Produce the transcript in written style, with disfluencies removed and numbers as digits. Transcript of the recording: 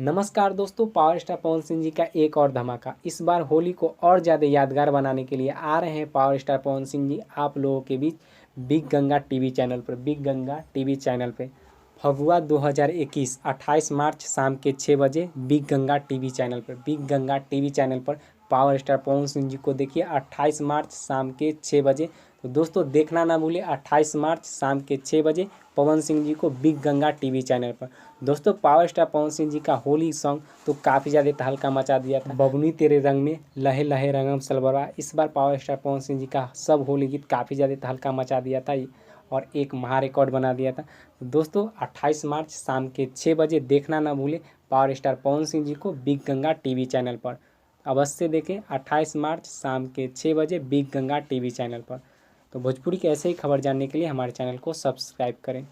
नमस्कार दोस्तों, power star Pawan Singh ji का एक और धमाका। इस बार होली को और ज़्यादा यादगार बनाने के लिए आ रहे हैं पावर स्टार पवन सिंह जी आप लोगों के बीच बिग गंगा टीवी चैनल पर। बिग गंगा टीवी चैनल पे फगुआ 2021 28 मार्च शाम के 6 बजे बिग गंगा टीवी चैनल पर। बिग गंगा टीवी चैनल पर पावर स्टार पवन सिंह जी को देखिए 28 मार्च शाम के 6 बजे। तो दोस्तों देखना ना भूलिए 28 मार्च शाम के 6 बजे पवन सिंह जी को बिग गंगा टीवी चैनल पर। दोस्तों पावर स्टार पवन सिंह जी का होली सॉन्ग तो काफ़ी ज़्यादा तहलका मचा दिया था। बबुनी तेरे रंग में लहे लहे रंगम सलवरवा, इस बार पावर स्टार पवन सिंह जी का सब होली गीत काफ़ी ज़्यादा तहलका मचा दिया था और एक महा रिकॉर्ड बना दिया था। तो दोस्तों 28 मार्च शाम के 6 बजे देखना ना भूलें पावर स्टार पवन सिंह जी को बिग गंगा टीवी चैनल पर। अवश्य देखें 28 मार्च शाम के 6 बजे बिग गंगा टीवी चैनल पर। तो भोजपुरी के ऐसे ही खबर जानने के लिए हमारे चैनल को सब्सक्राइब करें।